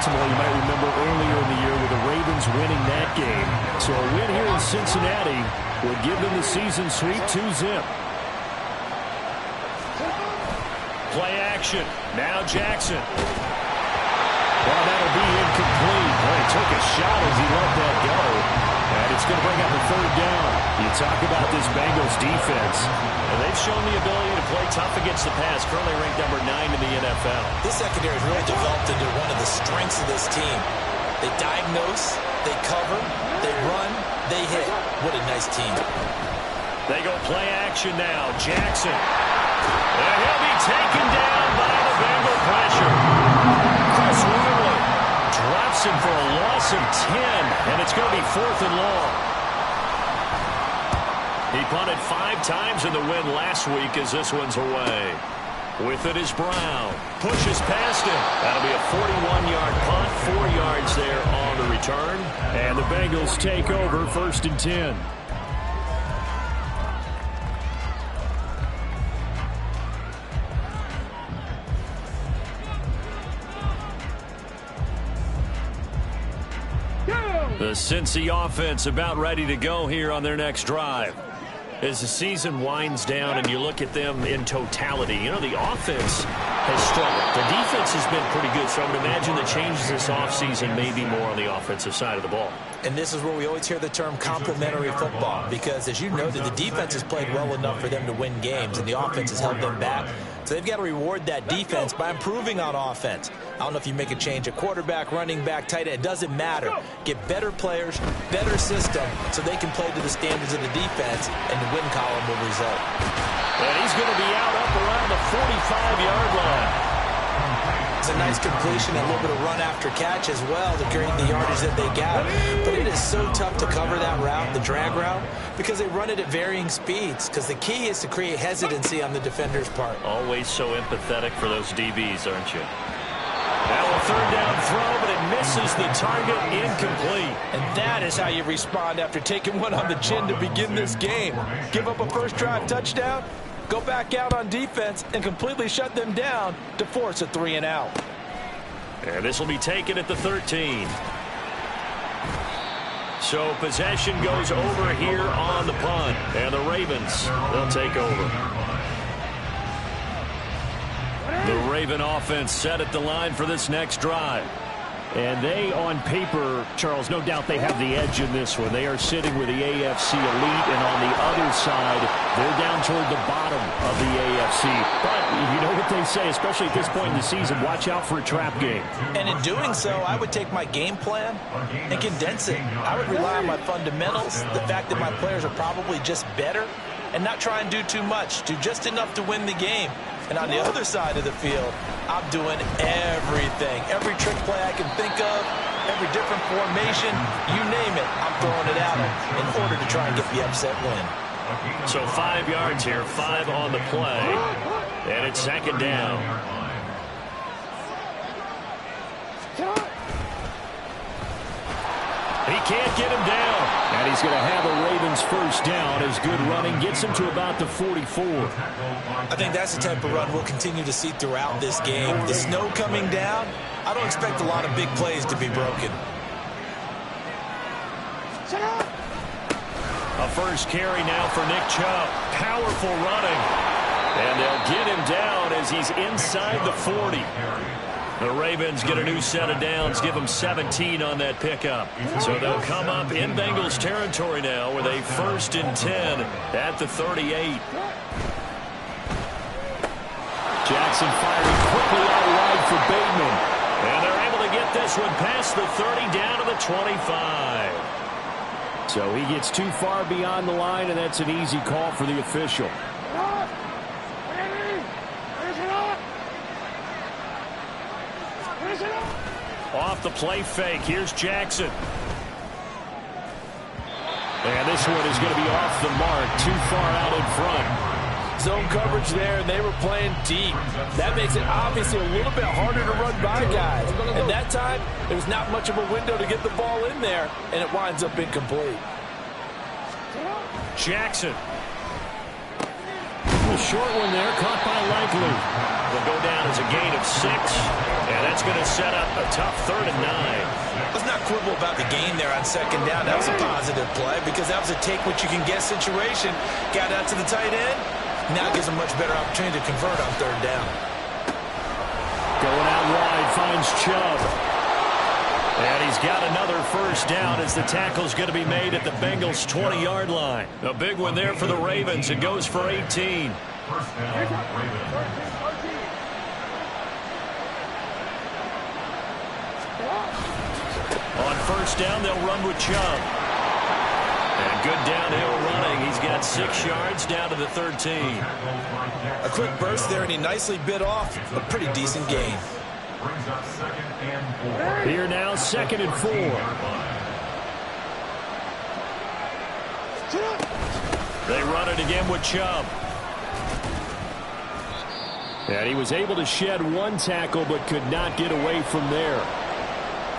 Baltimore, you might remember earlier in the year with the Ravens winning that game. So a win here in Cincinnati would give them the season sweep 2-zip. Play action. Now Jackson. Well, that'll be incomplete. Well, he took a shot as he let that go. And it's going to bring up the third down. You talk about this Bengals defense. And they've shown the ability to play tough against the pass, currently ranked number 9 in the NFL. This secondary has really developed into one of the strengths of this team. They diagnose, they cover, they run, they hit. What a nice team. They go play action now. Jackson. And he'll be taken down by the Bengal pressure. Chris Worley drops him for a loss of 10, and it's going to be 4th and long. He punted 5 times in the win last week as this one's away. With it is Brown. Pushes past him. That'll be a 41-yard punt, 4 yards there on the return. And the Bengals take over 1st and 10. The Cincy offense about ready to go here on their next drive. As the season winds down and you look at them in totality, you know, the offense has struggled. The defense has been pretty good, so I would imagine the changes this offseason may be more on the offensive side of the ball. And this is where we always hear the term complementary football, because as you noted, the defense has played well enough for them to win games, and the offense has held them back. So they've got to reward that defense by improving on offense. I don't know if you make a change at quarterback, running back, tight end. It doesn't matter. Get better players, better system, so they can play to the standards of the defense, and the win column will result. And he's going to be out up around the 45-yard line. It's a nice completion, and a little bit of run after catch as well to create the yardage that they got. But it is so tough to cover that route, the drag route, because they run it at varying speeds. Because the key is to create hesitancy on the defender's part. Always so empathetic for those DBs, aren't you? Now a 3rd down throw, but it misses the target, incomplete. And that is how you respond after taking one on the chin to begin this game. Give up a first drive touchdown, go back out on defense, and completely shut them down to force a 3-and-out. And this will be taken at the 13. So possession goes over here on the punt, and the Ravens, they'll take over. The Raven offense set at the line for this next drive. And they, on paper, Charles, no doubt they have the edge in this one. They are sitting with the AFC elite, and on the other side, they're down toward the bottom of the AFC. But you know what they say, especially at this point in the season, watch out for a trap game. And in doing so, I would take my game plan and condense it. I would rely on my fundamentals, the fact that my players are probably just better, and not try and do too much, do just enough to win the game. And on the other side of the field, I'm doing everything. Every trick play I can think of, every different formation, you name it, I'm throwing it at them in order to try and get the upset win. So 5 yards here, 5 on the play, and it's 2nd down. He can't get him down. And he's going to have a Ravens first down as good running gets him to about the 44. I think that's the type of run we'll continue to see throughout this game. The snow coming down, I don't expect a lot of big plays to be broken. A first carry now for Nick Chubb. Powerful running. And they'll get him down as he's inside the 40. The Ravens get a new set of downs, give them 17 on that pickup. So they'll come up in Bengals territory now with a 1st and 10 at the 38. Jackson firing quickly out wide for Bateman. And they're able to get this one past the 30 down to the 25. So he gets too far beyond the line, and that's an easy call for the official. Off the play fake, here's Jackson. And this one is going to be off the mark, too far out in front. Zone coverage there, and they were playing deep. That makes it obviously a little bit harder to run by guys. And that time, there was not much of a window to get the ball in there, and it winds up incomplete. Jackson. A short one there, caught by Likely. Will go down as a gain of 6. And that's going to set up a tough 3rd and 9. Let's not quibble about the gain there on 2nd down. That was a positive play because that was a take-what-you-can-get situation. Got out to the tight end. Now it gives a much better opportunity to convert on 3rd down. Going out wide, finds Chubb. And he's got another 1st down as the tackle's going to be made at the Bengals' 20-yard line. A big one there for the Ravens. It goes for 18. On 1st down, they'll run with Chubb. And good downhill running. He's got 6 yards down to the 13. A quick burst there, and he nicely bit off a pretty decent gain. Here now, 2nd and 4. They run it again with Chubb. And he was able to shed 1 tackle, but could not get away from there.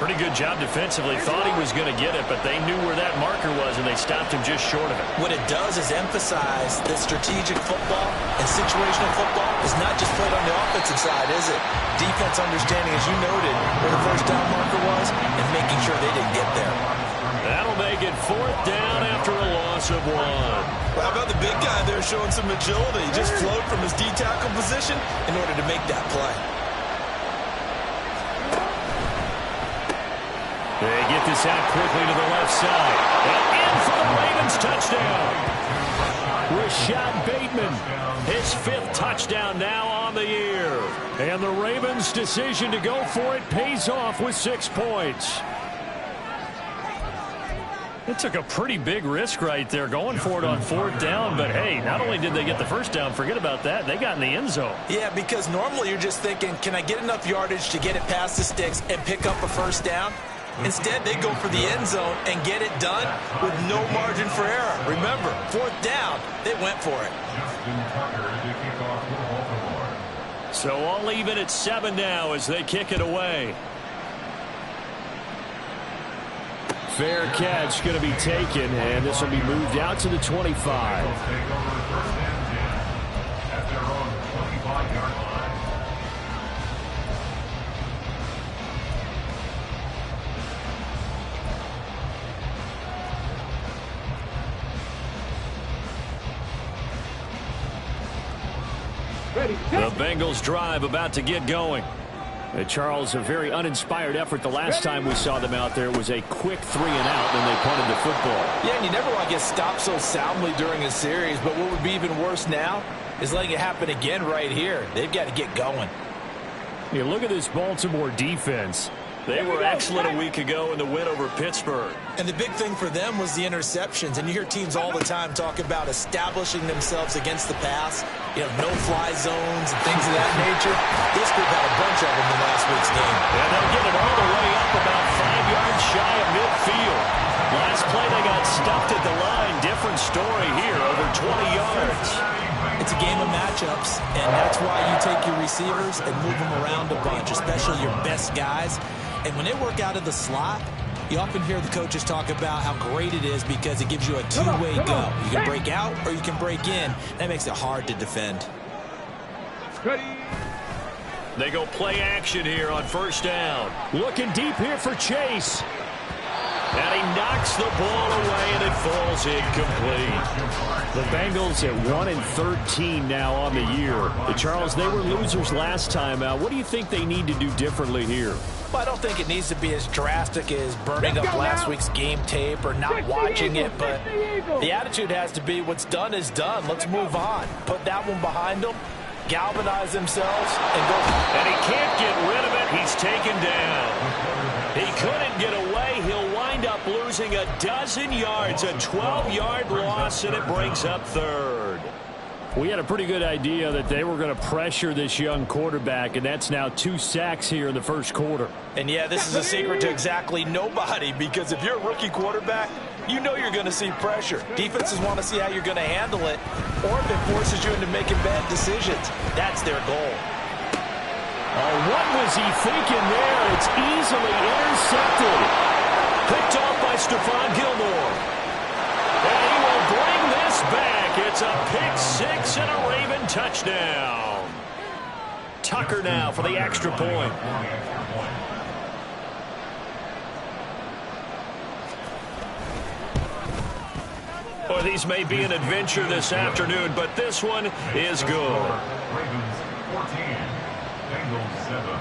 Pretty good job defensively. Thought he was going to get it, but they knew where that marker was, and they stopped him just short of it. What it does is emphasize that strategic football and situational football is not just played on the offensive side, is it? Defense understanding, as you noted, where the 1st down marker was and making sure they didn't get there. That'll make it 4th down after a loss of 1. Well, how about the big guy there showing some agility? Just flowed from his D-tackle position in order to make that play. They get this out quickly to the left side. And in for the Ravens touchdown. Rashad Bateman, His 5th touchdown now on the year. and the Ravens' decision to go for it pays off with 6 points. It took a pretty big risk right there going for it on 4th down, but hey, not only did they get the 1st down, forget about that, they got in the end zone. Yeah, because normally you're just thinking, can I get enough yardage to get it past the sticks and pick up a 1st down? Instead, they go for the end zone and get it done with no margin for error. Remember, 4th down, they went for it. So all even at 7 now as they kick it away. Fair catch going to be taken, and this will be moved out to the 25. The Bengals drive about to get going. Charles, a very uninspired effort the last time we saw them out there. It was a quick 3 and out when they punted the football. Yeah, and you never want to get stopped so soundly during a series, but what would be even worse now is letting it happen again right here. They've got to get going. Yeah, look at this Baltimore defense. They were excellent a week ago in the win over Pittsburgh. And the big thing for them was the interceptions. And you hear teams all the time talk about establishing themselves against the pass. You know, no-fly zones and things of that nature. This group had a bunch of them in last week's game. And they'll get it all the way up about 5 yards shy of midfield. Last play they got stuffed at the line. Different story here, over 20 yards. It's a game of matchups, and that's why you take your receivers and move them around a bunch, especially your best guys. And when they work out of the slot, you often hear the coaches talk about how great it is because it gives you a two-way go. You can break out or you can break in. That makes it hard to defend. They go play action here on 1st down. Looking deep here for Chase. And he knocks the ball away, and it falls incomplete. The Bengals at 1-13 now on the year. Charles, they were losers last time out. What do you think they need to do differently here? Well, I don't think it needs to be as drastic as burning up last week's game tape or not watching it, but the attitude has to be what's done is done. Let's move on. Put that one behind them, galvanize themselves, and go. And he can't get rid of it. He's taken down. He couldn't get away. He'll wind up losing 12 yards, a 12-yard loss, and it brings up 3rd. We had a pretty good idea that they were going to pressure this young quarterback, and that's now 2 sacks here in the 1st quarter. And, yeah, this is a secret to exactly nobody because if you're a rookie quarterback, you know you're going to see pressure. Defenses want to see how you're going to handle it, or if it forces you into making bad decisions. That's their goal. Oh, what was he thinking there? It's easily intercepted. Picked off by Stephon Gilmore. And he will bring this back. It's a pick 6 and a Raven touchdown. Tucker now for the extra point. Well, these may be an adventure this afternoon, but this one is good. Ravens 14, Bengals 7.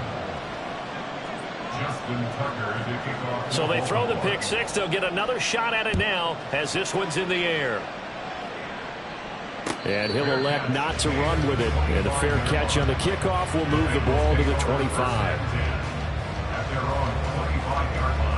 Justin Tucker to kick off. So they throw the pick six. They'll get another shot at it now as this one's in the air. And he'll elect not to run with it. And a fair catch on the kickoff will move the ball to the 25. At their own 25-yard line.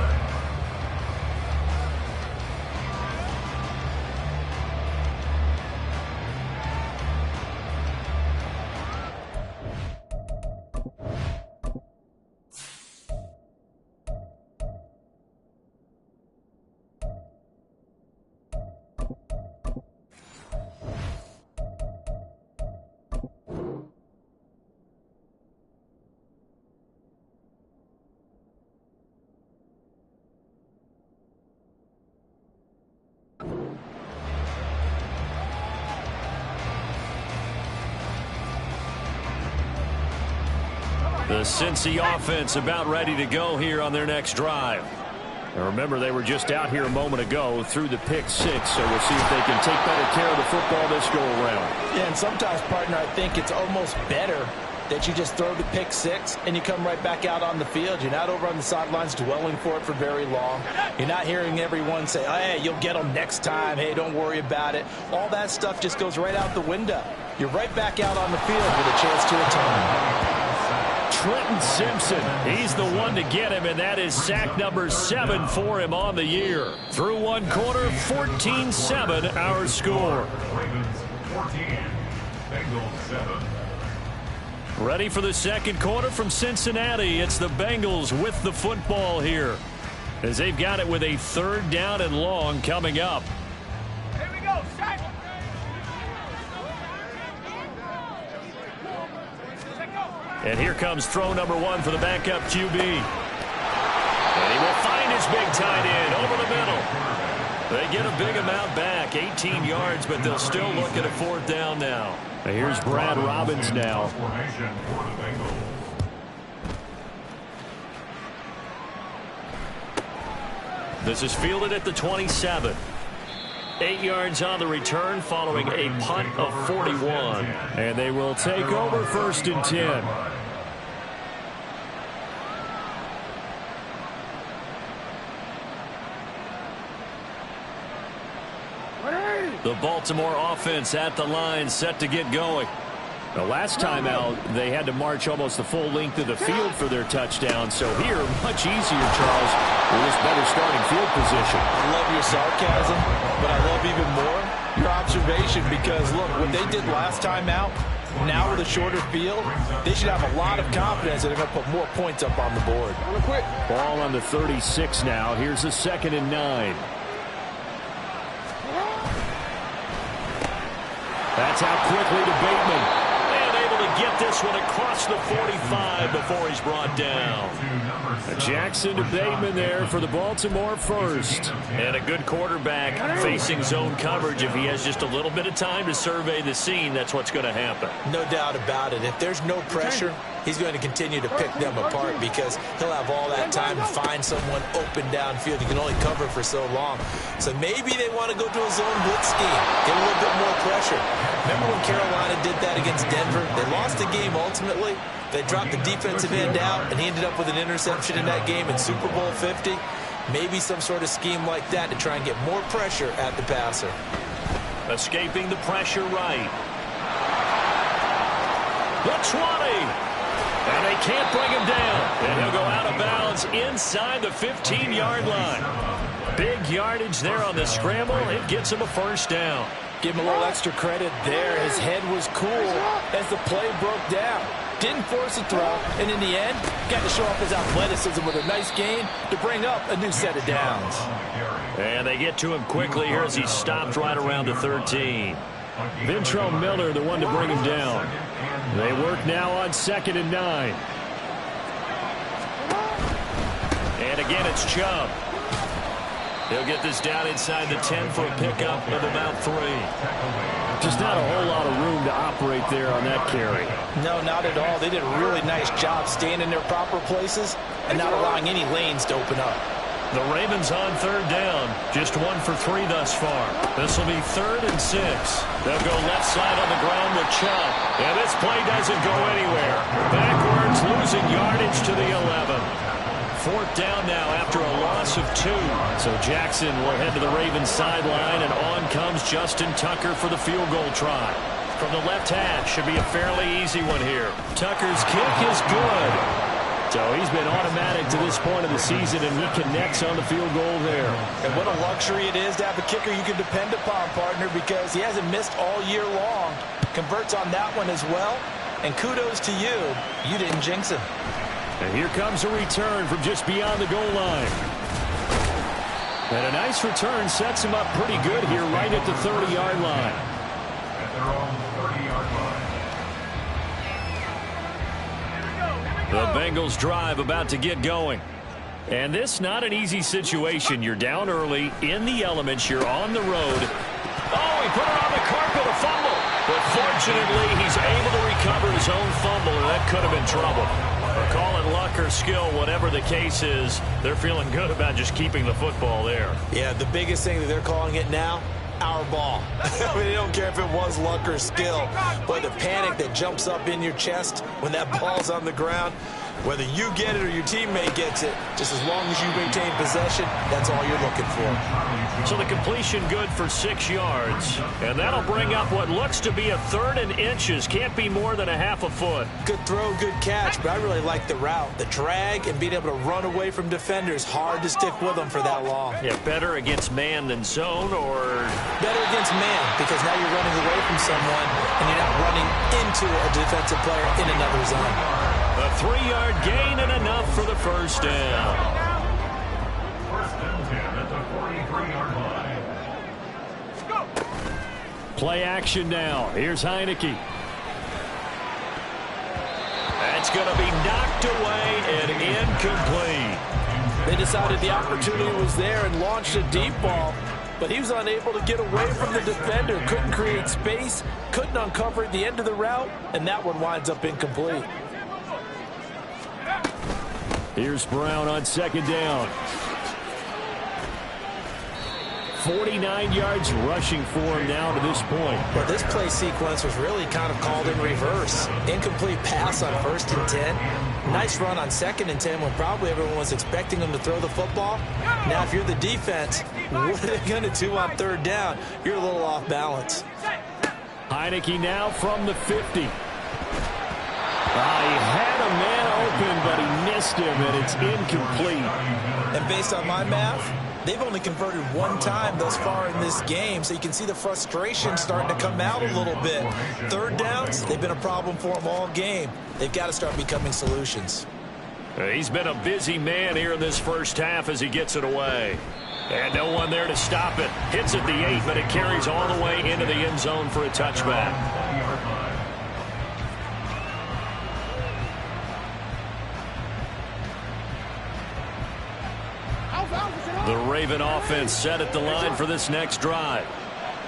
The Cincy offense about ready to go here on their next drive. Now remember, they were just out here a moment ago through the pick six, so we'll see if they can take better care of the football this go around. Yeah, and sometimes, partner, I think it's almost better that you just throw the pick six and you come right back out on the field. You're not over on the sidelines dwelling for it for very long. You're not hearing everyone say, hey, you'll get them next time. Hey, don't worry about it. All that stuff just goes right out the window. You're right back out on the field with a chance to return. Trenton Simpson, he's the one to get him, and that is sack number 7 for him on the year. Through one quarter, 14-7 our score. Ravens 14, Bengals 7. Ready for the second quarter from Cincinnati. It's the Bengals with the football here, as they've got it with a 3rd down and long coming up. Here we go, sack. And here comes throw number 1 for the backup QB. And he will find his big tight end over the middle. They get a big amount back, 18 yards, but they'll still look at a 4th down now. Now here's Brad Robbins now. Formation for the Bengals. This is fielded at the 27. 8 yards on the return following a punt of 41. And they will take over 1st and 10. The Baltimore offense at the line, set to get going. The last time out, they had to march almost the full length of the field for their touchdown. So here, much easier, Charles, with this better starting field position. I love your sarcasm, but I love even more your observation, because, look, what they did last time out, now with a shorter field, they should have a lot of confidence that they're going to put more points up on the board. Ball on the 36 now. Here's a 2nd and 9. That's out quickly to Bateman. And able to get this one across the 45 before he's brought down. Jackson to Bateman there for the Baltimore 1st. And a good quarterback facing zone coverage. If he has just a little bit of time to survey the scene, that's what's going to happen. No doubt about it. If there's no pressure, he's going to continue to pick them apart, because he'll have all that time to find someone open downfield. He can only cover for so long. So maybe they want to go to a zone blitz scheme, get a little bit more pressure. Remember when Carolina did that against Denver? They lost the game ultimately. They dropped the defensive end out, and he ended up with an interception in that game in Super Bowl 50. Maybe some sort of scheme like that to try and get more pressure at the passer. Escaping the pressure right. The 20. And they can't bring him down. And he'll go out of bounds inside the 15-yard line. Big yardage there on the scramble. It gets him a 1st down. Give him a little extra credit there. His head was cool as the play broke down. Didn't force a throw, and in the end, got to show off his athleticism with a nice gain to bring up a new set of downs. And they get to him quickly here as he stopped right around the 13. Ventrell Miller, the one to bring him down. They work now on 2nd and 9. And again, it's Chubb. He'll get this down inside the 10 for a pickup of about 3. Just not a whole lot of room to operate there on that carry. No, not at all. They did a really nice job staying in their proper places and not allowing any lanes to open up. The Ravens on 3rd down. Just 1 for 3 thus far. This will be 3rd and 6. They'll go left side on the ground with Chubb. And this play doesn't go anywhere. Backwards, losing yardage to the 11. 4th down now after a loss of 2. So Jackson will head to the Ravens sideline, and on comes Justin Tucker for the field goal try. From the left hash, should be a fairly easy one here. Tucker's kick is good. So he's been automatic to this point of the season, and he connects on the field goal there. And what a luxury it is to have a kicker you can depend upon, partner, because he hasn't missed all year long. Converts on that one as well. And kudos to you. You didn't jinx him. And here comes a return from just beyond the goal line. And a nice return sets him up pretty good here right at the 30-yard line. At their own 30-yard line. The Bengals drive about to get going. And this not an easy situation. You're down early, in the elements, you're on the road. Oh, he put it on the carpet, a fumble. But fortunately, he's able to recover his own fumble, and that could have been trouble. Or call it luck or skill, whatever the case is, they're feeling good about just keeping the football there. Yeah, the biggest thing that they're calling it now, our ball. I mean, they don't care if it was luck or skill. But the panic that jumps up in your chest when that ball's on the ground, whether you get it or your teammate gets it, just as long as you maintain possession, that's all you're looking for. So the completion good for 6 yards. And that'll bring up what looks to be a 3rd and inches. Can't be more than a half a foot. Good throw, good catch, but I really like the route. The drag and being able to run away from defenders, hard to stick with them for that long. Yeah, better against man than zone, or better against man, because now you're running away from someone and you're not running into a defensive player in another zone. A 3-yard gain and enough for the first down. 1st and 10 at the 43-yard line. Play action now. Here's Heineke. That's going to be knocked away and incomplete. They decided the opportunity was there and launched a deep ball, but he was unable to get away from the defender. Couldn't create space, couldn't uncover at the end of the route, and that one winds up incomplete. Here's Brown on 2nd down. 49 yards rushing for him now to this point. But this play sequence was really kind of called in reverse. Incomplete pass on 1st and 10. Nice run on 2nd and 10 when probably everyone was expecting him to throw the football. Now, if you're the defense, what are they going to do on 3rd down? You're a little off balance. Heineke now from the 50. He had a man open, but he missed him, and it's incomplete. And based on my math, they've only converted 1 time thus far in this game, so you can see the frustration starting to come out a little bit. 3rd downs, they've been a problem for them all game. They've got to start becoming solutions. He's been a busy man here in this first half as he gets it away. And no one there to stop it. Hits at the 8, but it carries all the way into the end zone for a touchback. The Raven offense set at the line for this next drive.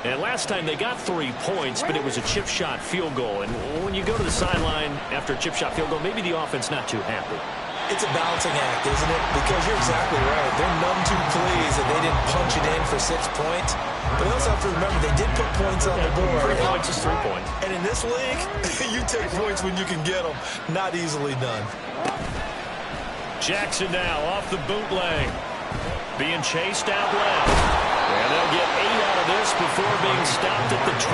And last time they got 3 points, but it was a chip shot field goal. And when you go to the sideline after a chip shot field goal, maybe the offense not too happy. It's a balancing act, isn't it? Because you're exactly right. They're none too pleased that they didn't punch it in for 6 points. But you also have to remember they did put points on the board. 3 points is 3 points. And in this league, you take points when you can get them. Not easily done. Jackson now off the bootleg. Being chased out left. And they'll get 8 out of this before being stopped at the 28.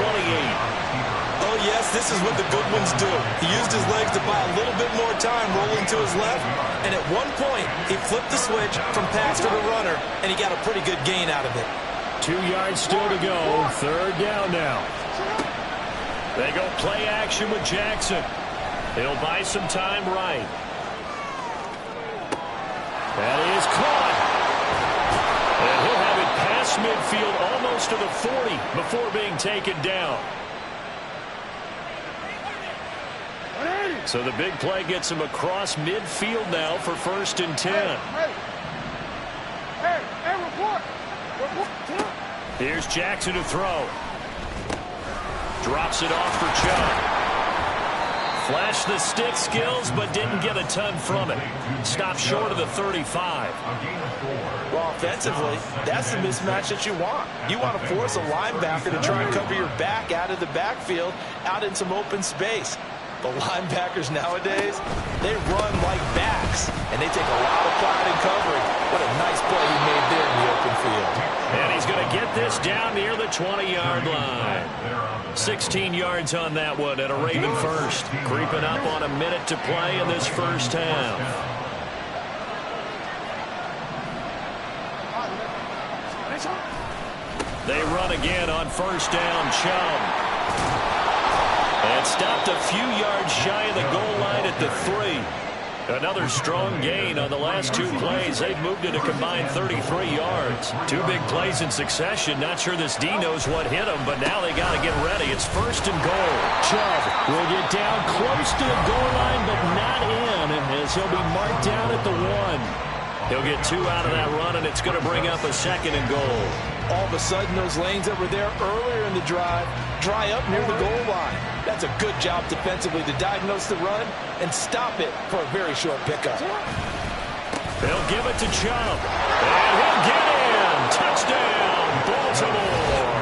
Oh, yes, this is what the good ones do. He used his legs to buy a little bit more time rolling to his left. And at one point, he flipped the switch from pass to the runner, and he got a pretty good gain out of it. 2 yards still to go. 3rd down now. They go play action with Jackson. He'll buy some time right. That is caught. And he'll have it past midfield almost to the 40 before being taken down. So the big play gets him across midfield now for 1st and 10. Hey, report. Here's Jackson to throw. Drops it off for Chubb. Flashed the stick skills, but didn't get a ton from it. Stopped short of the 35. Well, offensively, that's the mismatch that you want. You want to force a linebacker to try and cover your back out of the backfield, out in some open space. The linebackers nowadays, they run like backs, and they take a lot of pride in covering. What a nice play he made there in the open field. And he's going to get this down near the 20-yard line. 16 yards on that one and a Raven first. Creeping up on a minute to play in this first half. They run again on first down. Chubb. And stopped a few yards shy of the goal line at the 3. Another strong gain on the last 2 plays. They've moved it a combined 33 yards. 2 big plays in succession. Not sure this D knows what hit him, but now they got to get ready. It's first and goal. Chubb will get down close to the goal line, but not in, as he'll be marked down at the 1. He'll get 2 out of that run, and it's going to bring up a second and goal. All of a sudden, those lanes that were there earlier in the drive dry up near the goal line. That's a good job defensively to diagnose the run and stop it for a very short pickup. They'll give it to Chubb. And he'll get in. Touchdown, Baltimore.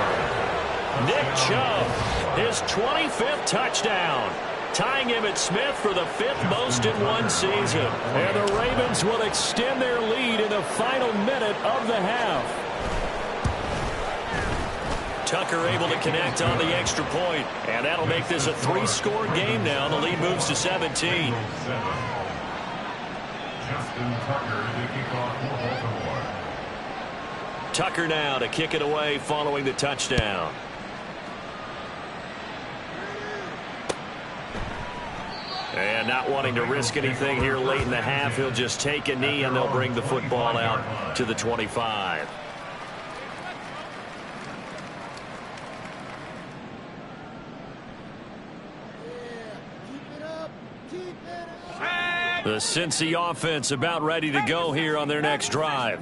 Nick Chubb, his 25th touchdown. Tying him at Smith for the 5th most in one season. And the Ravens will extend their lead in the final minute of the half. Tucker able to connect on the extra point, and that'll make this a 3-score game now. The lead moves to 17. Justin Tucker to kick off for Baltimore. Tucker now to kick it away following the touchdown. And not wanting to risk anything here late in the half, he'll just take a knee, and they'll bring the football out to the 25. The Cincy offense about ready to go here on their next drive.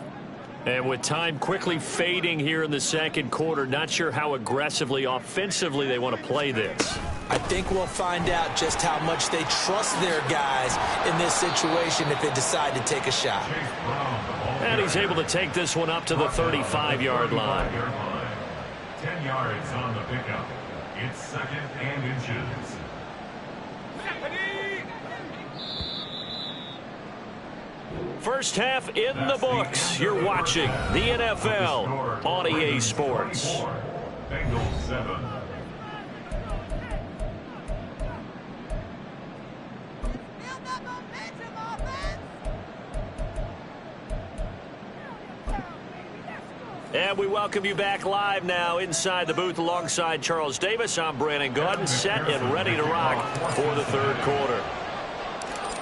And with time quickly fading here in the second quarter, not sure how aggressively, offensively they want to play this. I think we'll find out just how much they trust their guys in this situation if they decide to take a shot. And he's able to take this one up to the 35-yard line. 10 yards on the pickup. It's second and inches. First half in the books. You're watching the NFL on EA Sports. Bengals 7. And we welcome you back live now inside the booth alongside Charles Davis. I'm Brandon Gaudin, set and ready to rock for the third quarter.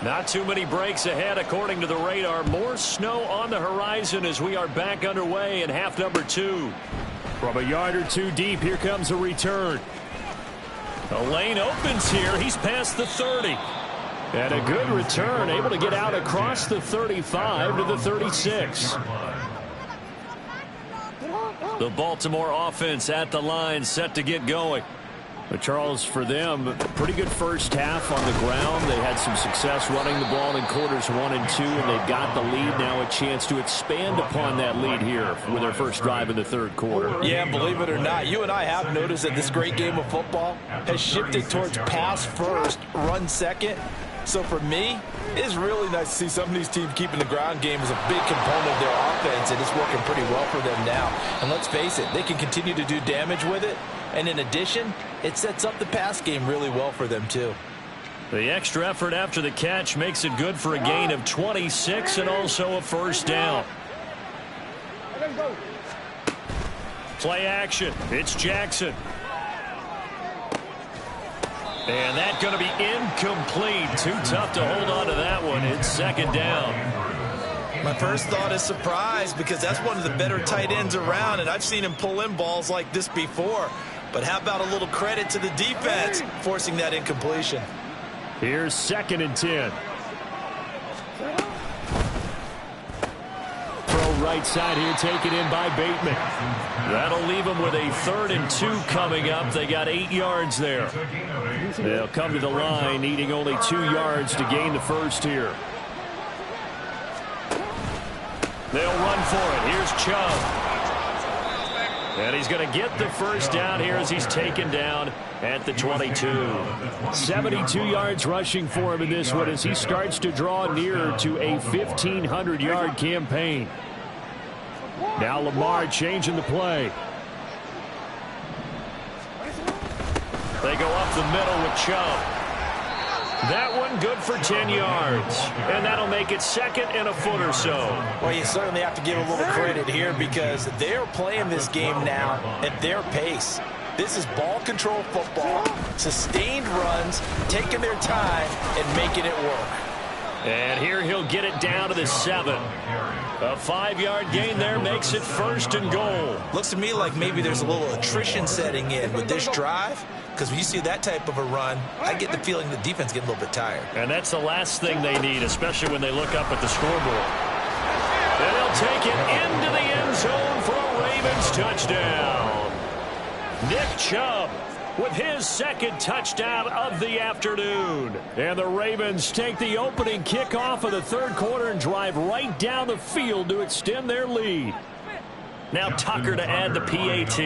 Not too many breaks ahead according to the radar. More snow on the horizon as we are back underway in half number 2. From a yard or 2 deep, here comes a return. The lane opens here. He's past the 30. And a good return, able to get out across the 35 to the 36. The Baltimore offense at the line, set to get going. But Charles, for them, pretty good first half on the ground. They had some success running the ball in quarters 1 and 2, and they've got the lead now, a chance to expand upon that lead here with their first drive in the third quarter. Yeah, believe it or not, you and I have noticed that this great game of football has shifted towards pass first, run second. So for me, it's really nice to see some of these teams keeping the ground game as a big component of their offense, and it's working pretty well for them now. And let's face it, they can continue to do damage with it. And in addition, it sets up the pass game really well for them, too. The extra effort after the catch makes it good for a gain of 26 and also a first down. Play action. It's Jackson. And that's going to be incomplete. Too tough to hold on to that one. It's second down. My first thought is surprise, because that's one of the better tight ends around, and I've seen him pull in balls like this before. But how about a little credit to the defense forcing that incompletion? Here's second and 10. Throw right side here, taken in by Bateman. That'll leave them with a 3rd and 2 coming up. They got 8 yards there. They'll come to the line, needing only 2 yards to gain the first here. They'll run for it. Here's Chubb. And he's going to get the first down here as he's taken down at the 22. 72 yards rushing for him in this one as he starts to draw nearer to a 1,500-yard campaign. Now Lamar changing the play. They go up the middle with Chubb. That one good for 10 yards. And that'll make it 2nd and a foot or so. Well, you certainly have to give a little credit here because they're playing this game now at their pace. This is ball control football, sustained runs, taking their time and making it work. And here he'll get it down to the 7. A 5-yard gain there makes it 1st and goal. Looks to me like maybe there's a little attrition setting in with this drive. Because when you see that type of a run, I get the feeling the defense getting a little bit tired. And that's the last thing they need, especially when they look up at the scoreboard. And they'll take it into the end zone for a Ravens touchdown. Nick Chubb with his 2nd touchdown of the afternoon. And the Ravens take the opening kickoff of the 3rd quarter and drive right down the field to extend their lead. Now Tucker to add the PAT.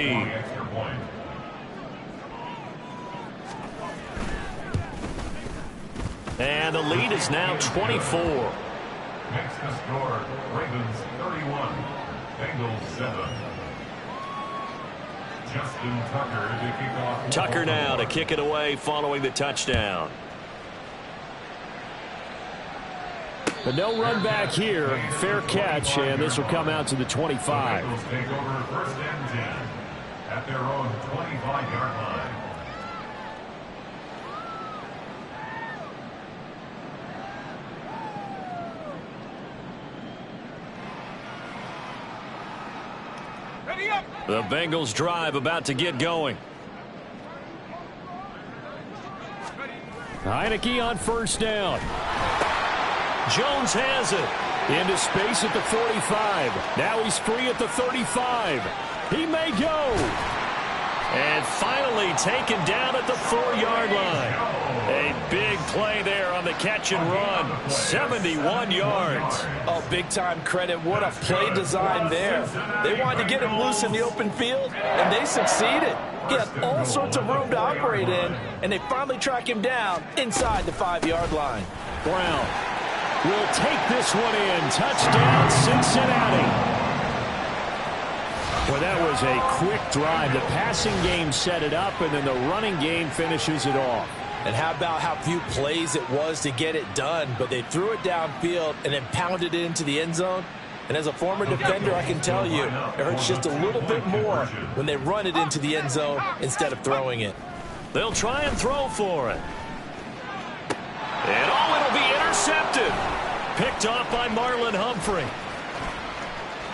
And the lead is now 24. Next to score, Ravens 31, Bengals 7. Justin Tucker to kick off. Tucker now to kick it away following the touchdown. But no run back here. Fair catch, and this will come out to the 25. Bengals take over 1st and 10 at their own 25-yard line. The Bengals drive about to get going. Heineke on 1st down. Jones has it. Into space at the 45. Now he's free at the 35. He may go. And finally taken down at the 4-yard line. A big play there on the catch and run. 71 yards. Oh, big-time credit. What a play design there. They wanted to get him loose in the open field, and they succeeded. He had all sorts of room to operate in, and they finally track him down inside the 5-yard line. Brown will take this one in. Touchdown, Cincinnati. Well, that was a quick drive. The passing game set it up, and then the running game finishes it off. And how about how few plays it was to get it done, but they threw it downfield and then pounded it into the end zone. And as a former defender, I can tell you, it hurts just a little bit more when they run it into the end zone instead of throwing it. They'll try and throw for it. And it'll be intercepted. Picked off by Marlon Humphrey.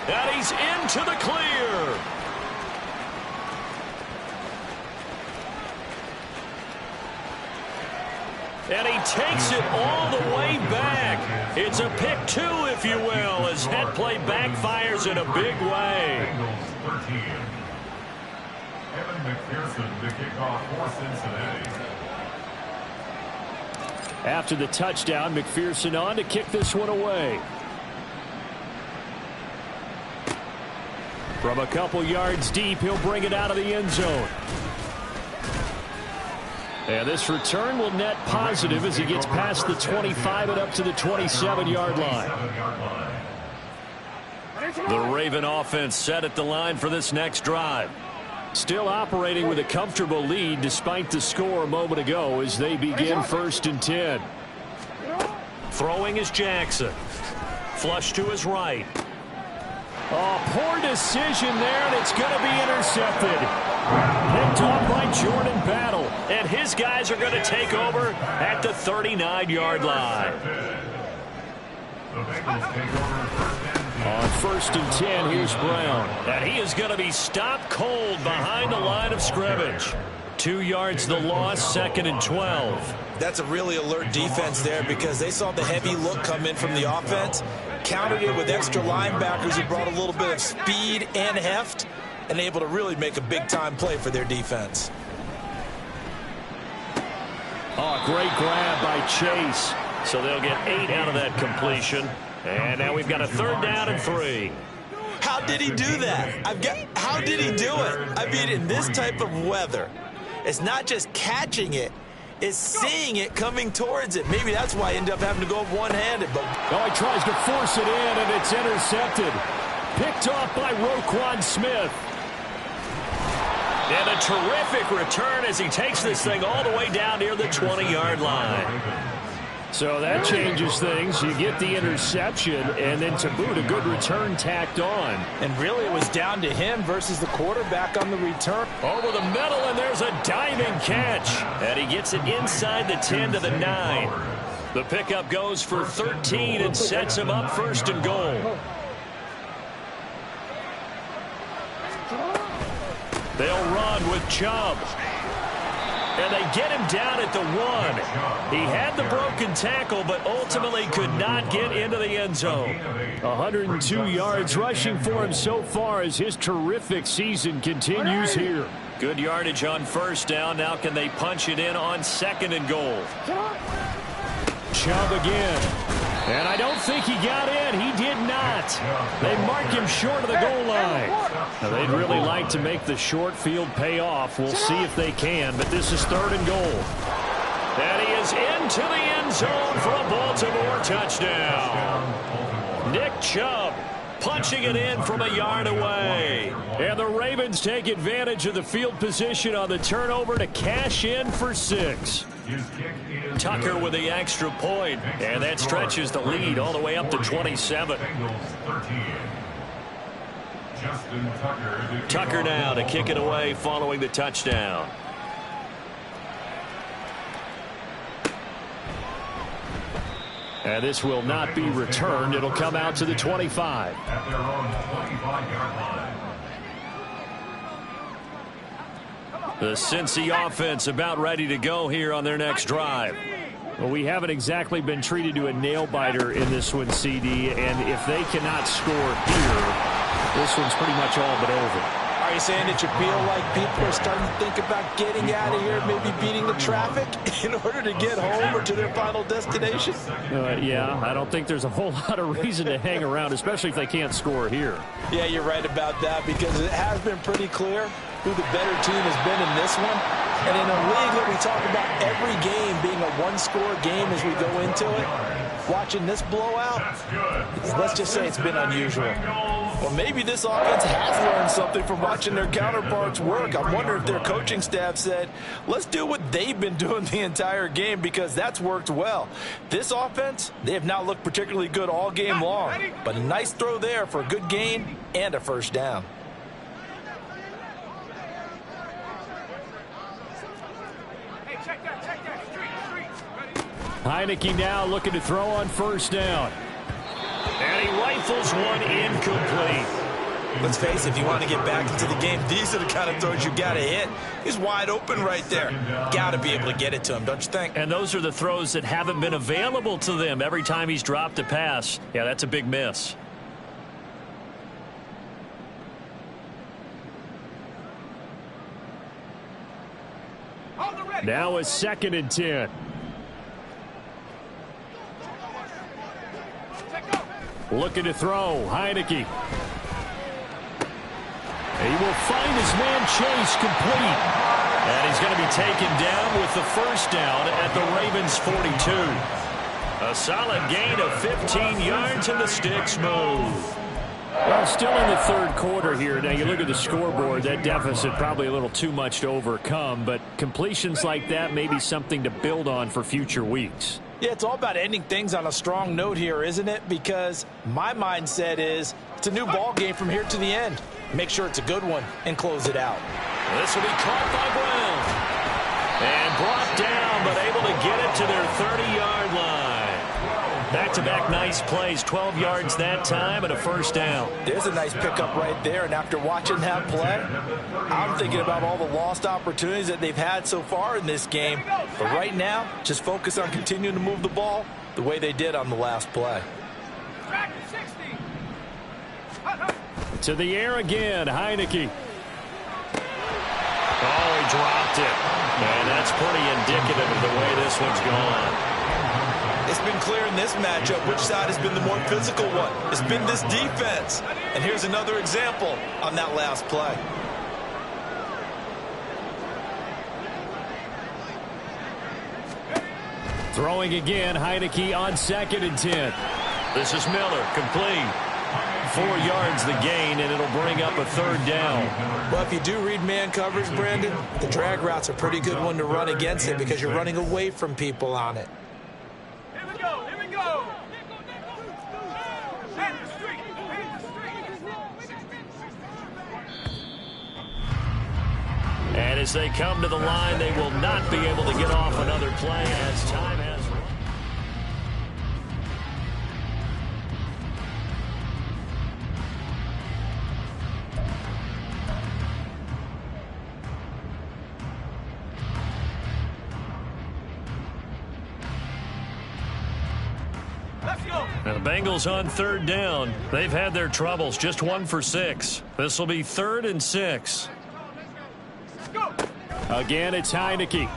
And he's into the clear. And he takes it all the way back. It's a pick 2, if you will, as head play backfires in a big way. Bengals 13. Evan McPherson to kick off for Cincinnati. After the touchdown, McPherson on to kick this one away. From a couple yards deep, he'll bring it out of the end zone. And this return will net positive as he gets past the 25 and up to the 27-yard line. The Raven offense set at the line for this next drive. Still operating with a comfortable lead despite the score a moment ago as they begin 1st and 10. Throwing is Jackson. Flush to his right. Oh, poor decision there, and it's going to be intercepted. Picked off by Jordan Battle. And his guys are going to take over at the 39-yard line. The Bengals take over 1st and 10. On 1st and 10, here's Brown. And he is going to be stopped cold behind the line of scrimmage. 2 yards the loss, 2nd and 12. That's a really alert defense there because they saw the heavy look come in from the offense. countered it with extra linebackers who brought a little bit of speed and heft and able to really make a big-time play for their defense. Oh, great grab by Chase. So they'll get 8 out of that completion. And now we've got a 3rd down and 3. How did he do that? How did he do it? I mean, in this type of weather, it's not just catching it, it's seeing it coming towards it. Maybe that's why he ended up having to go one-handed. But oh, he tries to force it in, and it's intercepted. Picked off by Roquan Smith. And a terrific return as he takes this thing all the way down near the 20-yard line. So that changes things. You get the interception, and then to boot, a good return tacked on. And really, it was down to him versus the quarterback on the return. Over the middle, and there's a diving catch. And he gets it inside the 10 to the 9. The pickup goes for 13 and sets him up 1st and goal. They'll run with Chubb. And they get him down at the 1. He had the broken tackle, but ultimately could not get into the end zone. 102 yards rushing for him so far as his terrific season continues here. Good yardage on 1st down. Now can they punch it in on 2nd and goal? Chubb again. And I don't think he got in. He did not. They mark him short of the goal line. Now, they'd really like to make the short field pay off. We'll see if they can, but this is 3rd and goal. And he is into the end zone for a Baltimore touchdown. Nick Chubb punching it in from a yard away. And the Ravens take advantage of the field position on the turnover to cash in for 6. Tucker with the extra point, and that stretches the lead all the way up to 27. Tucker now to kick it away following the touchdown. And this will not be returned. It'll come out to the 25. At their own 25-yard line. The Cincy offense about ready to go here on their next drive. Well, we haven't exactly been treated to a nail-biter in this one, CD, and if they cannot score here, this one's pretty much all but over. are you saying that you feel like people are starting to think about getting out of here, maybe beating the traffic in order to get home or to their final destination? Yeah, I don't think there's a whole lot of reason to hang around, especially if they can't score here. Yeah, you're right about that, because it has been pretty clear who the better team has been in this one. And in a league that we talk about every game being a one-score game as we go into it, watching this blowout, let's just say it's been unusual. Well, maybe this offense has learned something from watching their counterparts work. I wonder if their coaching staff said, let's do what they've been doing the entire game, because that's worked well. This offense, they have not looked particularly good all game long, but a nice throw there for a good gain and a first down. Heineke now looking to throw on first down. And he rifles one incomplete. Let's face it, if you want to get back into the game, these are the kind of throws you got to hit. He's wide open right there. Got to be able to get it to him, don't you think? And those are the throws that haven't been available to them every time he's dropped a pass. Yeah, that's a big miss. Now a 2nd and 10. Looking to throw, Heineke. He will find his man Chase complete. And he's going to be taken down with the first down at the Ravens 42. A solid gain of 15 yards and the sticks move. Well, still in the third quarter here. Now, you look at the scoreboard, that deficit probably a little too much to overcome, but completions like that may be something to build on for future weeks. Yeah, it's all about ending things on a strong note here, isn't it? Because my mindset is it's a new ball game from here to the end. Make sure it's a good one and close it out. This will be caught by Brown. And brought down, but able to get it to their 30-yard line. Back-to-back nice plays, 12 yards that time and a first down. There's a nice pickup right there, and after watching that play, I'm thinking about all the lost opportunities that they've had so far in this game. But right now, just focus on continuing to move the ball the way they did on the last play. Track 60. To the air again, Heineke. Oh, he dropped it. And that's pretty indicative of the way this one's gone. It's been clear in this matchup which side has been the more physical one. It's been this defense. And here's another example on that last play. Throwing again, Heineke on 2nd and 10. This is Miller, complete. 4 yards the gain, and it'll bring up a 3rd down. Well, if you do read man coverage, Brandon, the drag route's a pretty good one to run against it because you're running away from people on it. Here we go. Here we go. Hit the street. Hit the street. And as they come to the line, they will not be able to get off another play as time has run. Let's go. Now the Bengals on 3rd down. They've had their troubles, just 1 for 6. This will be 3rd and 6. Let's go. Again, it's Heineke. Under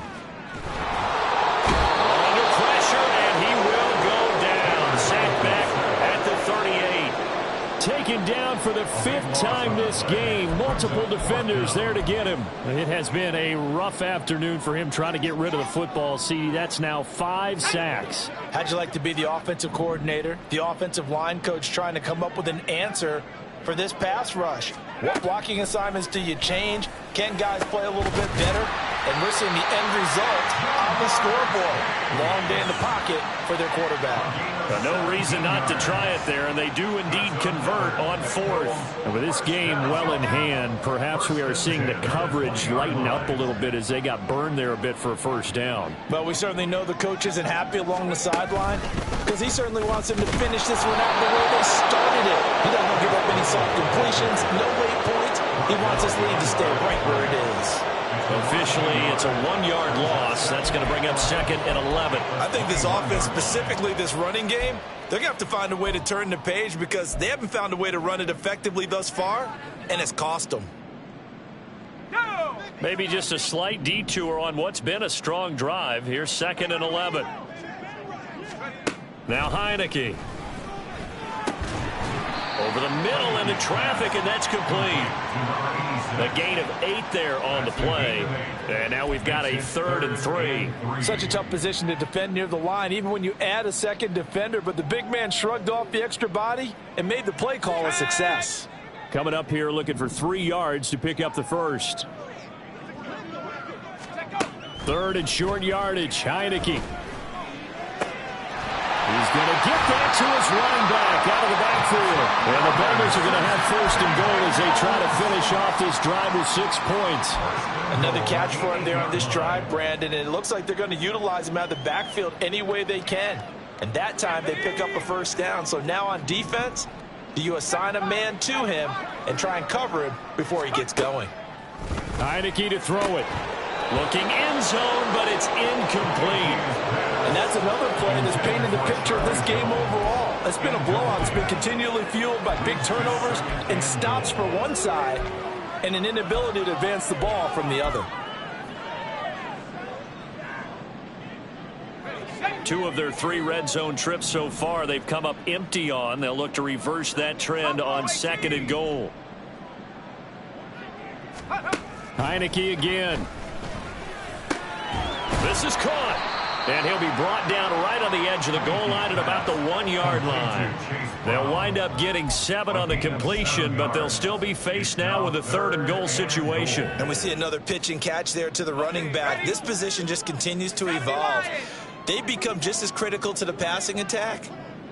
pressure, and he will go down. Sacked back at the 38. Taken down for the 5th time this game. Multiple defenders there to get him. It has been a rough afternoon for him trying to get rid of the football. See, that's now 5 sacks. How'd you like to be the offensive coordinator, the offensive line coach trying to come up with an answer for this pass rush? What blocking assignments do you change? Can guys play a little bit better? And we're seeing the end result on the scoreboard. Long day in the pocket for their quarterback. No reason not to try it there, and they do indeed convert on 4th. And with this game well in hand, perhaps we are seeing the coverage lighten up a little bit as they got burned there a bit for a 1st down. But we certainly know the coach isn't happy along the sideline because he certainly wants them to finish this one out the way they started it. He doesn't want to give up any soft completions, no late points. He wants his lead to stay right where it is. Officially, it's a 1-yard loss. That's going to bring up 2nd and 11. I think this offense, specifically this running game, they're going to have to find a way to turn the page because they haven't found a way to run it effectively thus far, and it's cost them. Go. Maybe just a slight detour on what's been a strong drive. Here's 2nd and 11. Now Heineke. Over the middle into traffic, and that's complete. A gain of 8 there on the play. And now we've got a 3rd and 3. Such a tough position to defend near the line, even when you add a second defender. But the big man shrugged off the extra body and made the play call a success. Coming up here looking for 3 yards to pick up the 1st. 3rd and short yardage. Heineke. He's going to get that to his running back out of the backfield. And the Bengals are going to have 1st and goal as they try to finish off this drive with 6 points. Another catch for him there on this drive, Brandon. And it looks like they're going to utilize him out of the backfield any way they can. And that time they pick up a 1st down. So now on defense, do you assign a man to him and try and cover him before he gets going? Heineke to throw it. Looking end zone, but it's incomplete. And that's another play that's painted the picture of this game overall. It's been a blowout. It's been continually fueled by big turnovers and stops for one side and an inability to advance the ball from the other. 2 of their 3 red zone trips so far they've come up empty on. They'll look to reverse that trend on 2nd and goal. Heineke again. This is caught. And he'll be brought down right on the edge of the goal line at about the 1-yard line. They'll wind up getting 7 on the completion, but they'll still be faced now with a 3rd and goal situation. And we see another pitch and catch there to the running back. This position just continues to evolve. They become just as critical to the passing attack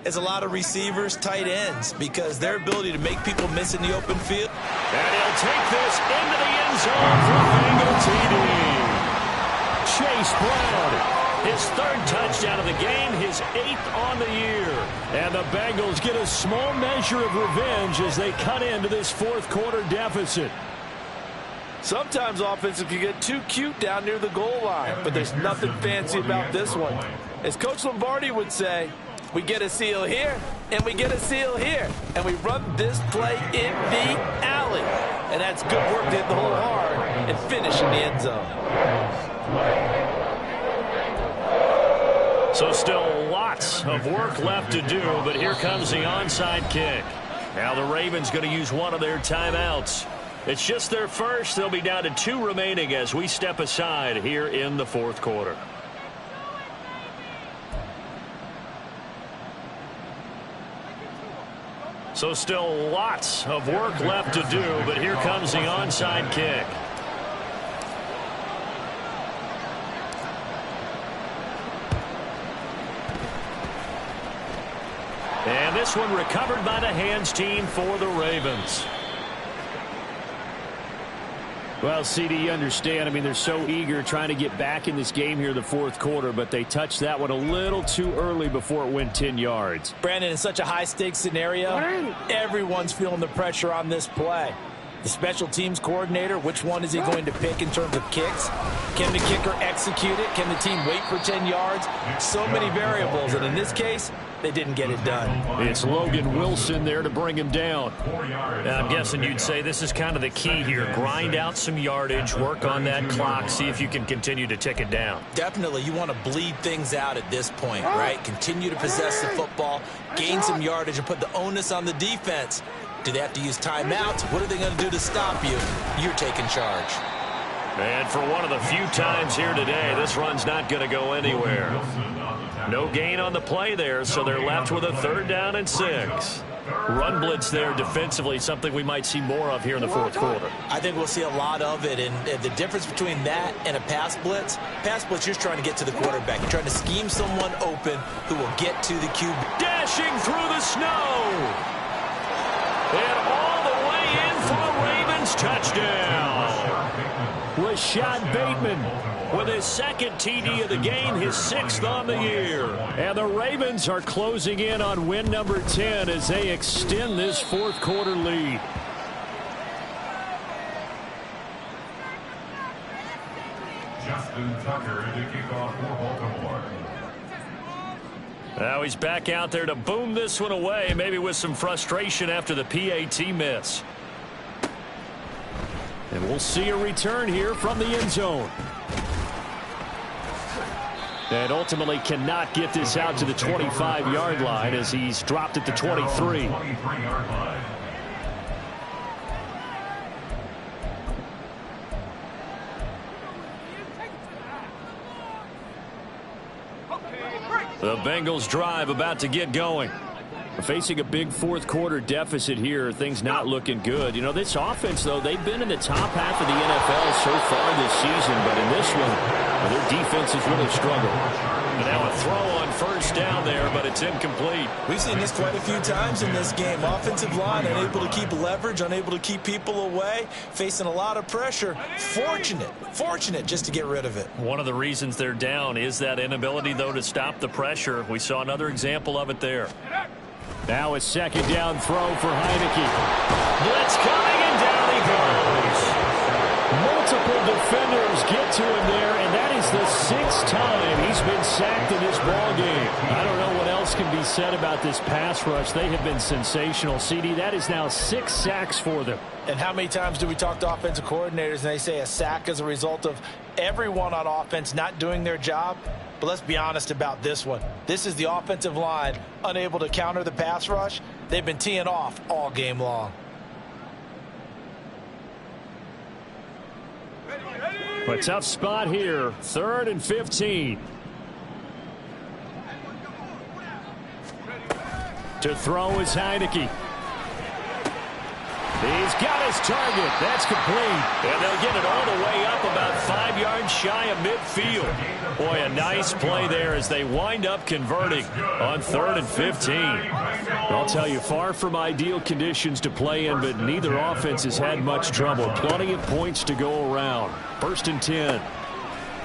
as a lot of receivers, tight ends, because their ability to make people miss in the open field. And he'll take this into the end zone for Bengal TD. Chase Brown. His 3rd touchdown of the game, his 8th on the year. And the Bengals get a small measure of revenge as they cut into this 4th quarter deficit. Sometimes offenses can get too cute down near the goal line, but there's nothing fancy about this one. As Coach Lombardi would say, We get a seal here, and we get a seal here. And we run this play in the alley. And that's good work to hit the hole hard and finish in the end zone. So still lots of work left to do, but here comes the onside kick. Now the Ravens going to use one of their timeouts. It's just their first. They'll be down to 2 remaining as we step aside here in the fourth quarter. So still lots of work left to do, but here comes the onside kick. And this one recovered by the hands team for the Ravens. Well, CD, you understand. I mean, they're so eager trying to get back in this game here in the fourth quarter, but they touched that one a little too early before it went 10 yards. Brandon, in such a high-stakes scenario, everyone's feeling the pressure on this play. The special teams coordinator, which one is he going to pick in terms of kicks? Can the kicker execute it? Can the team wait for 10 yards? So many variables, and in this case, they didn't get it done. It's Logan Wilson there to bring him down. Now, I'm guessing you'd say this is kind of the key here. Grind out some yardage, work on that clock, see if you can continue to tick it down. Definitely, you want to bleed things out at this point, right? Continue to possess the football, gain some yardage, and put the onus on the defense. Do they have to use timeouts? What are they going to do to stop you? You're taking charge. And for one of the few times here today, this run's not going to go anywhere. No gain on the play there, so they're left with a 3rd down and 6. Run blitz there defensively, something we might see more of here in the fourth quarter. I think we'll see a lot of it, and the difference between that and a pass blitz, you're just trying to get to the quarterback. You're trying to scheme someone open who will get to the QB. Dashing through the snow. And all the way in for a Ravens touchdown. Rashad Bateman with his 2nd TD of the game, his 6th on the year. And the Ravens are closing in on win number 10 as they extend this fourth quarter lead. Justin Tucker to kick off for Baltimore. Now he's back out there to boom this one away, maybe with some frustration after the PAT miss. And we'll see a return here from the end zone. And ultimately cannot get this out to the 25-yard line as he's dropped at the 23. The Bengals drive about to get going. Facing a big fourth quarter deficit here, things not looking good. You know, this offense, though, they've been in the top half of the NFL so far this season, but in this one, their defense has really struggled. And now a throw on 1st down there, but it's incomplete. We've seen this quite a few times in this game. Offensive line unable to keep leverage, unable to keep people away, facing a lot of pressure. Fortunate just to get rid of it. One of the reasons they're down is that inability, though, to stop the pressure. We saw another example of it there. Now a 2nd down throw for Heineke. Blitz coming, and down he goes. Multiple defenders get to him there, and that is the 6th time he's been sacked in this ballgame. I don't know what else can be said about this pass rush. They have been sensational. CD, that is now 6 sacks for them. And how many times do we talk to offensive coordinators and they say a sack is a result of everyone on offense not doing their job? But let's be honest about this one. This is the offensive line unable to counter the pass rush. They've been teeing off all game long. A tough spot here. 3rd and 15. To throw is Heineke. He's got his target. That's complete. And they'll get it all the way up about 5 yards shy of midfield. Boy, a nice play there as they wind up converting on 3rd and 15. I'll tell you, far from ideal conditions to play in, but neither offense has had much trouble. Plenty of points to go around. 1st and 10.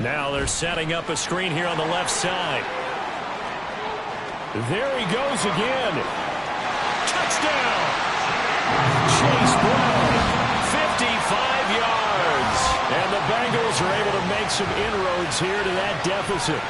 Now they're setting up a screen here on the left side. There he goes again. Touchdown! Chase Brown, 55 yards. And the Bengals are able to make some inroads here to that deficit.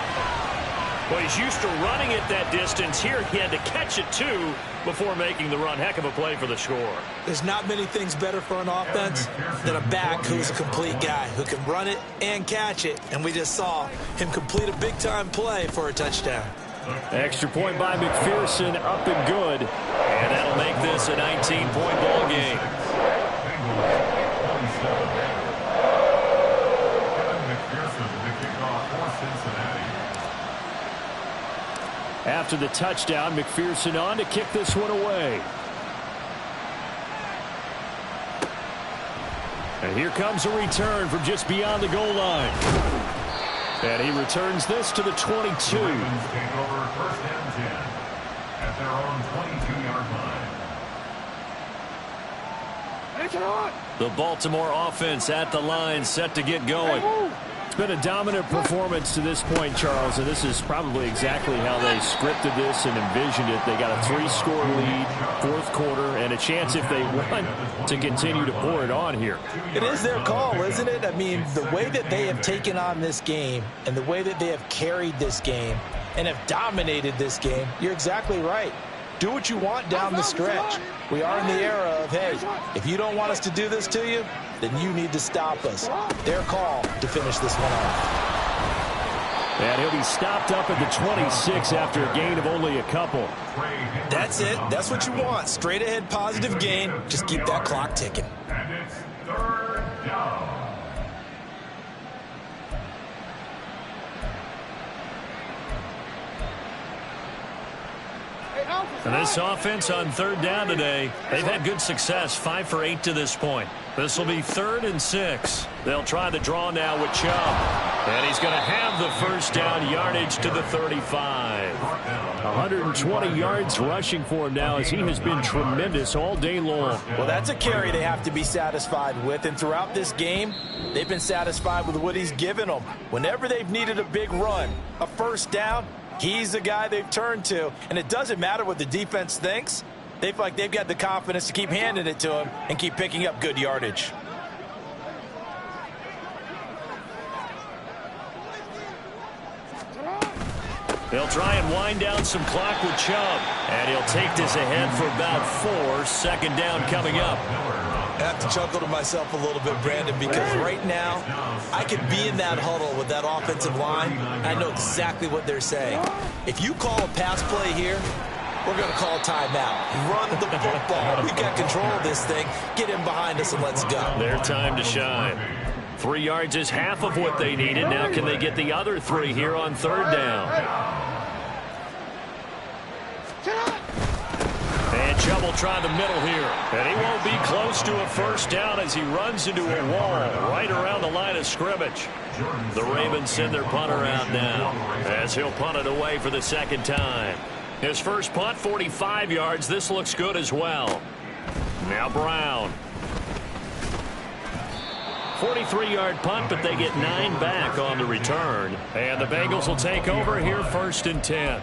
Well, he's used to running it that distance. Here he had to catch it, too, before making the run. Heck of a play for the score. There's not many things better for an offense than a back who's a complete guy, who can run it and catch it. And we just saw him complete a big-time play for a touchdown. Extra point by McPherson, up and good. And that'll make this a 19-point ball game. After the touchdown, McPherson on to kick this one away. And here comes a return from just beyond the goal line. And he returns this to the 22. The Ravens take over first and 10 at their own 22-yard line. The Baltimore offense at the line, set to get going. It's been a dominant performance to this point, Charles, and this is probably exactly how they scripted this and envisioned it. They got a 3-score lead, fourth quarter, and a chance if they want to continue to pour it on here. It is their call, isn't it? I mean, the way that they have taken on this game and the way that they have carried this game and have dominated this game, you're exactly right. Do what you want down the stretch. We are in the era of, hey, if you don't want us to do this to you, then you need to stop us. Their call to finish this one off. And he'll be stopped up at the 26 after a gain of only a couple. That's it. That's what you want. Straight ahead positive gain. Just keep that clock ticking. And it's third down. And this offense on third down today, they've had good success, 5 for 8 to this point. This will be 3rd and 6. They'll try the draw now with Chubb. And he's going to have the first down, yardage to the 35. 120 yards rushing for him now as he has been tremendous all day long. Well, that's a carry they have to be satisfied with. And throughout this game, they've been satisfied with what he's given them. Whenever they've needed a big run, a first down, he's the guy they've turned to. And it doesn't matter what the defense thinks. They feel like they've got the confidence to keep handing it to him and keep picking up good yardage. They'll try and wind down some clock with Chubb. And he'll take this ahead for about 4. Second down coming up. I have to chuckle to myself a little bit, Brandon, because right now I could be in that huddle with that offensive line. I know exactly what they're saying. If you call a pass play here, we're going to call a timeout. Run the football. We've got control of this thing. Get him behind us and let's go. Their time to shine. 3 yards is half of what they needed. Now can they get the other 3 here on third down? And Chubb will try the middle here. And he won't be close to a first down as he runs into a wall right around the line of scrimmage. The Ravens send their punter out now as he'll punt it away for the second time. His first punt, 45 yards. This looks good as well. Now Brown. 43-yard punt, but they get 9 back on the return. And the Bengals will take over here 1st and 10.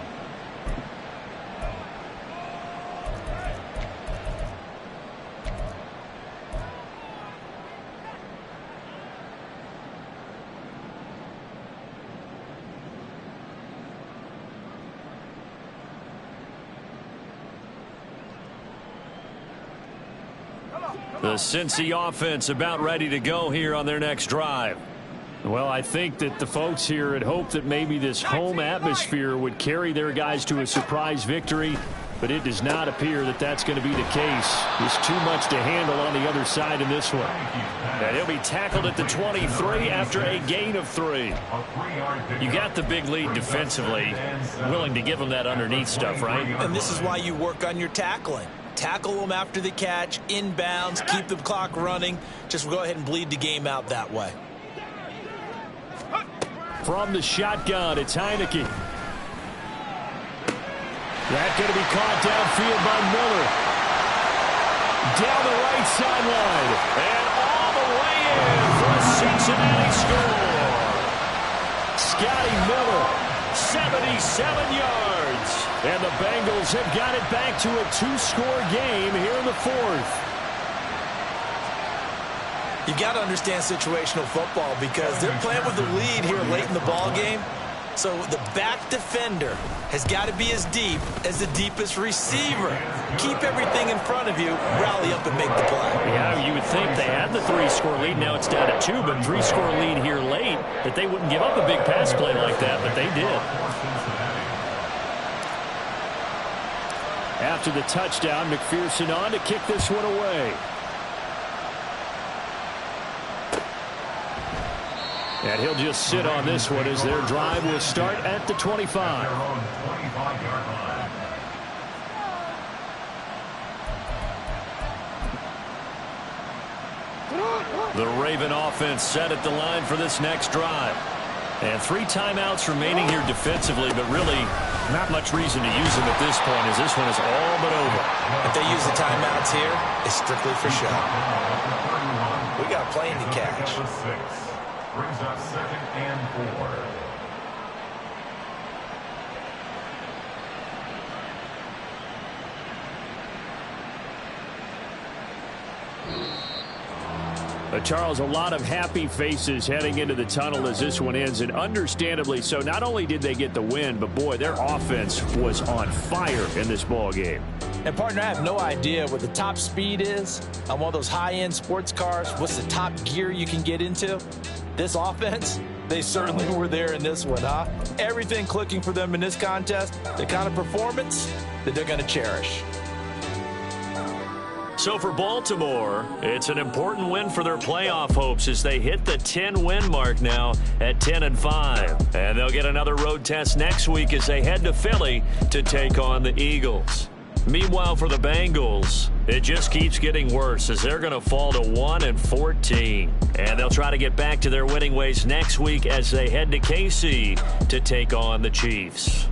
The Cincy offense about ready to go here on their next drive. Well, I think that the folks here had hoped that maybe this home atmosphere would carry their guys to a surprise victory, but it does not appear that that's going to be the case. There's too much to handle on the other side in this one. And he'll be tackled at the 23 after a gain of 3. You got the big lead defensively, willing to give them that underneath stuff, right? And this is why you work on your tackling. Tackle them after the catch, inbounds, keep the clock running. Just go ahead and bleed the game out that way. From the shotgun, it's Heineke. That's going to be caught downfield by Miller. Down the right sideline. And all the way in for a Cincinnati score. Scotty Miller, 77 yards. And the Bengals have got it back to a 2-score game here in the 4th. You got to understand situational football because they're playing with the lead here late in the ball game. So the back defender has got to be as deep as the deepest receiver. Keep everything in front of you, rally up and make the play. Yeah, you would think they had the 3-score lead. Now it's down to 2, but 3-score lead here late, that they wouldn't give up a big pass play like that, but they did. After the touchdown, McPherson on to kick this one away. And he'll just sit on this one as their drive will start at the 25. The Raven offense set at the line for this next drive. And 3 timeouts remaining here defensively, but really not much reason to use them at this point as this one is all but over. If they use the timeouts here, it's strictly for show. We got a plane to catch. Brings up 2nd and 4. Charles, a lot of happy faces heading into the tunnel as this one ends, and understandably so. Not only did they get the win, but boy, their offense was on fire in this ball game. And partner, I have no idea what the top speed is on one of those high-end sports cars. What's the top gear you can get into? This offense, they certainly were there in this one, huh? Everything clicking for them in this contest, the kind of performance that they're going to cherish. So for Baltimore, it's an important win for their playoff hopes as they hit the 10-win mark now at 10-5. And they'll get another road test next week as they head to Philly to take on the Eagles. Meanwhile, for the Bengals, it just keeps getting worse as they're going to fall to 1-14. And they'll try to get back to their winning ways next week as they head to KC to take on the Chiefs.